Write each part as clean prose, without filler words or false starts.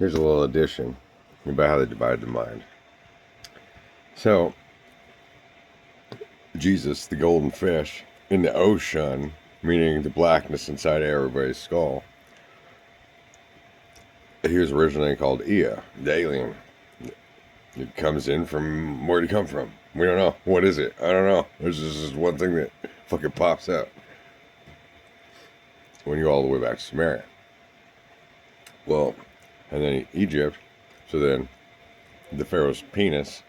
here's a little addition about how they divided the mind. So, Jesus, the golden fish, in the ocean, meaning the blackness inside everybody's skull, he was originally called Ea, the alien. It comes in from, where'd it come from? We don't know. What is it? I don't know. There's just one thing that fucking pops up when you go all the way back to Samaria. Well, and then Egypt, so then the Pharaoh's penis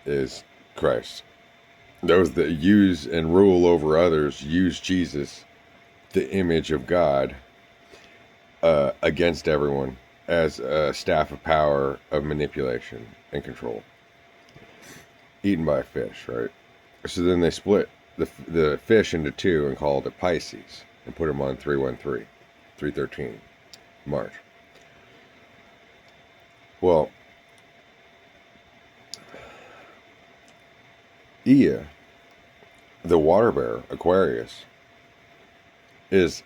is Christ. Those that use and rule over others use Jesus, the image of God, against everyone as a staff of power of manipulation and control. Eaten by a fish, right? So then they split the fish into two and called it Pisces and put them on 313, 313, March. Well, Ea, the water bearer, Aquarius, is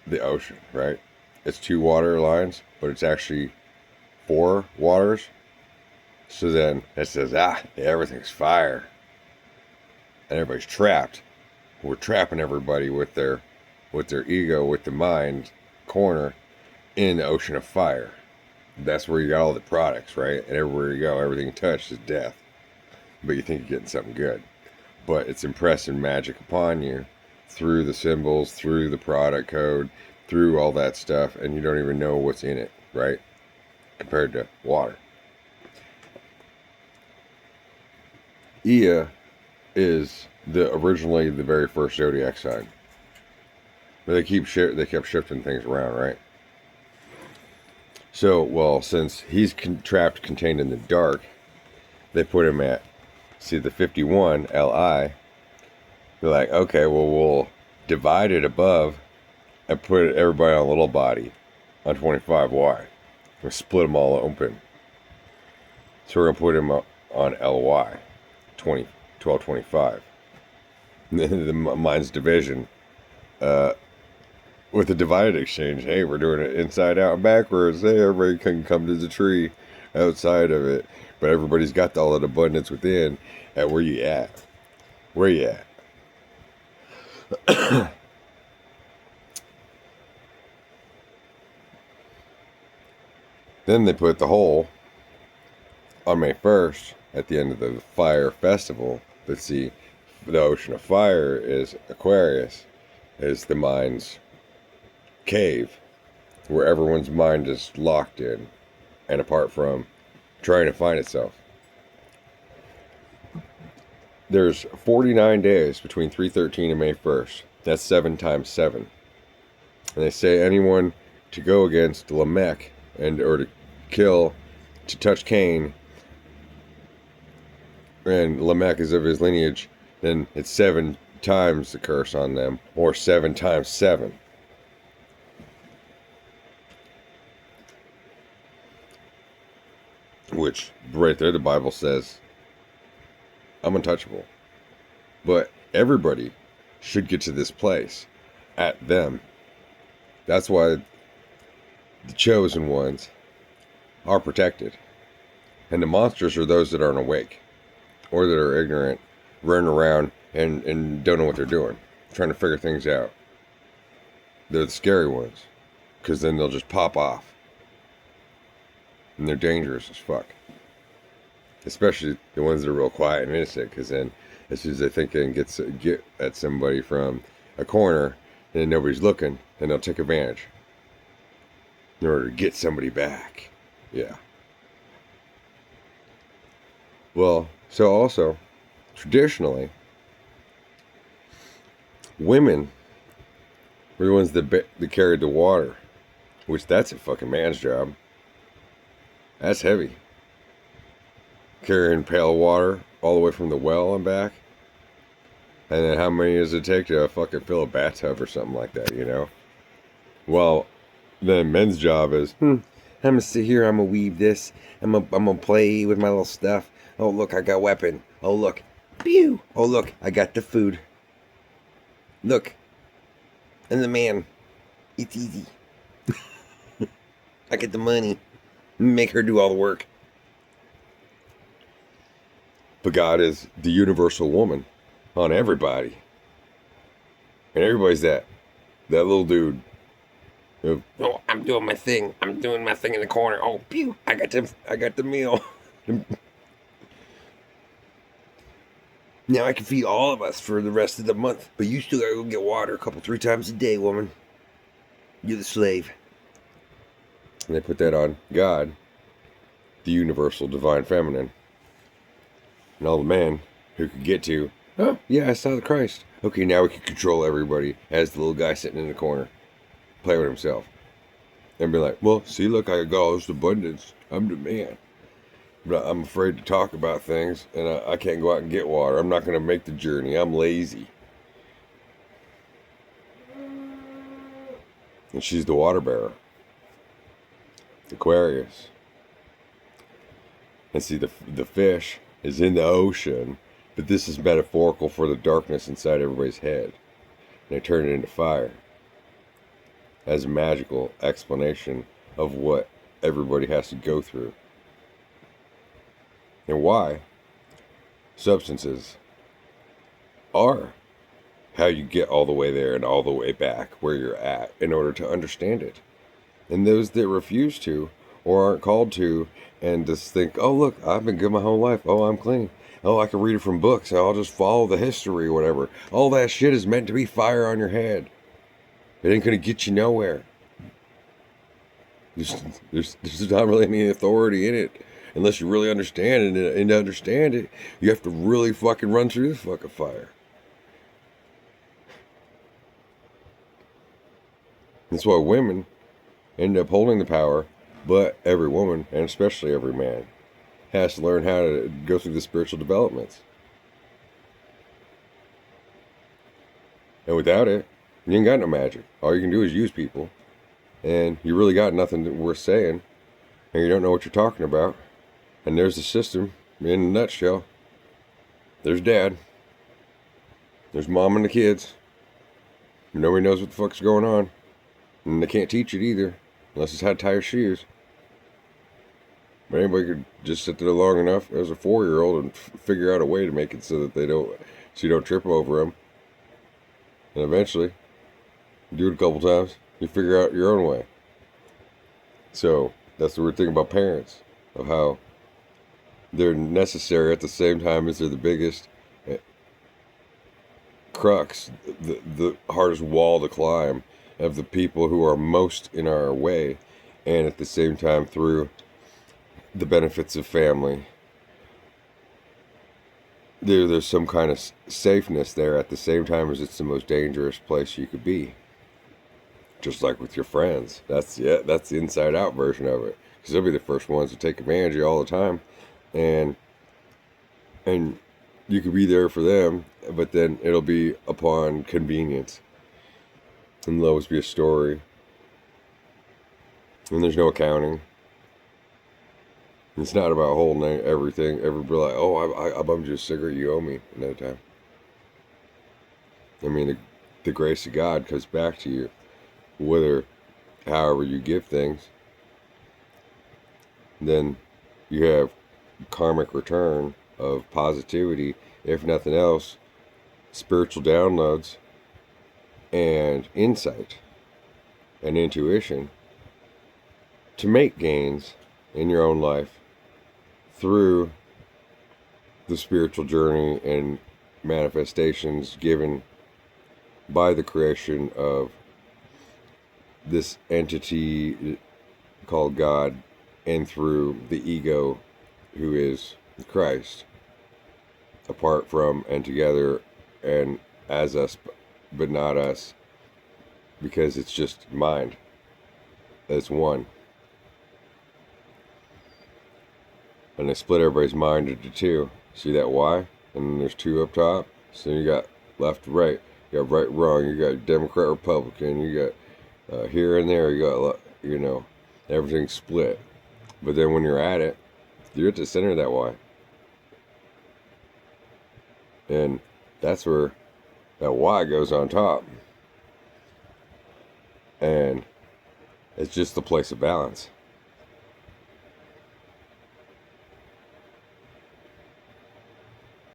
the ocean, right? It's two water lines, but it's actually four waters. So then it says, everything's fire. And everybody's trapped. We're trapping everybody with their ego, with the mind corner in the ocean of fire. That's where you got all the products, right? And everywhere you go, everything you touch is death. But you think you're getting something good. But it's impressing magic upon you through the symbols, through the product code, through all that stuff, and you don't even know what's in it, right? Compared to water. Ea is originally the very first zodiac sign. But they kept shifting things around, right? So, well, since he's trapped, contained in the dark, they put him at, see, the 51 Li. They're like, okay, well, we'll divide it above and put everybody on a little body on 25Y. We'll split them all open. So we're going to put him on LY, 1225. The mind's division. With the divided exchange, hey, we're doing it inside out and backwards. Hey, everybody can come to the tree outside of it. But everybody's got all that abundance within. At where you at? Where you at? Then they put the whole on May 1st at the end of the fire festival. But see, the ocean of fire is Aquarius, is the mind's cave, where everyone's mind is locked in and apart from trying to find itself. There's 49 days between 313 and May 1st. That's 7 times 7. And they say anyone to go against Lamech or to kill, to touch Cain, and Lamech is of his lineage, then it's 7 times the curse on them, or 7 times 7. Which, right there, the Bible says, I'm untouchable. But everybody should get to this place at them. That's why the chosen ones are protected. And the monsters are those that aren't awake, or that are ignorant, running around and don't know what they're doing, trying to figure things out. They're the scary ones, because then they'll just pop off. And they're dangerous as fuck. Especially the ones that are real quiet and innocent, because then as soon as they think they can get at somebody from a corner and nobody's looking, then they'll take advantage in order to get somebody back. Yeah. Well, so also, traditionally, women were the ones that carried the water, which that's a fucking man's job. That's heavy. Carrying a pail of water all the way from the well and back. And then how many does it take to fucking fill a bathtub or something like that, you know? Well, then men's job is, I'm gonna sit here, I'm gonna weave this, I'm gonna play with my little stuff. Oh, look, I got a weapon. Oh, look. Pew! Oh, look, I got the food. Look. And the man. It's easy. I get the money. Make her do all the work. But God is the universal woman on everybody. And everybody's that little dude. Oh, I'm doing my thing. I'm doing my thing in the corner. Oh, pew! I got the meal. Now I can feed all of us for the rest of the month. But you still gotta go get water 3 times a day, woman. You're the slave. And they put that on God, the universal divine feminine. And all the man who could get to, oh, yeah, I saw the Christ. Okay, now we can control everybody as the little guy sitting in the corner, play with himself. And be like, well, see, look, I got all this abundance. I'm the man. But I'm afraid to talk about things, and I can't go out and get water. I'm not going to make the journey. I'm lazy. And she's the water bearer. Aquarius. And see, the fish is in the ocean, but this is metaphorical for the darkness inside everybody's head. And they turn it into fire as a magical explanation of what everybody has to go through. And why substances are how you get all the way there and all the way back where you're at in order to understand it. And those that refuse to or aren't called to and just think, oh, look, I've been good my whole life. Oh, I'm clean. Oh, I can read it from books. I'll just follow the history or whatever. All that shit is meant to be fire on your head. It ain't going to get you nowhere. There's not really any authority in it. Unless you really understand it. And to understand it, you have to really fucking run through this fucking fire. That's why women end up holding the power, but every woman, and especially every man, has to learn how to go through the spiritual developments. And without it, you ain't got no magic. All you can do is use people. And you really got nothing worth saying. And you don't know what you're talking about. And there's the system in a nutshell. There's dad. There's mom and the kids. Nobody knows what the fuck's going on. And they can't teach it either. Unless it's how to tie your shoes. But anybody could just sit there long enough as a 4-year-old and figure out a way to make it so that you don't trip over them. And eventually, you do it a couple times, you figure out your own way. So, that's the weird thing about parents. Of how they're necessary at the same time as they're the biggest crux, the hardest wall to climb of the people who are most in our way, and at the same time through the benefits of family. There's some kind of safeness there at the same time as it's the most dangerous place you could be. Just like with your friends. That's the inside out version of it. Because they'll be the first ones to take advantage of you all the time. And you could be there for them, but then it'll be upon convenience. And there'll always be a story. And there's no accounting. It's not about holding everything. Everybody like, oh, I bummed you a cigarette, you owe me another time. I mean, the grace of God comes back to you. However you give things, then you have karmic return of positivity, if nothing else, spiritual downloads, and insight, and intuition, to make gains in your own life through the spiritual journey and manifestations given by the creation of this entity called God, and through the ego who is Christ, apart from and together and as us, but not us, because it's just mind. It's one. And they split everybody's mind into two. See that Y? And then there's two up top. So you got left, right. You got right, wrong. You got Democrat, Republican. You got here and there. You got, everything's split. But then when you're at it, you're at the center of that Y. And that's where that Y goes on top. And it's just the place of balance.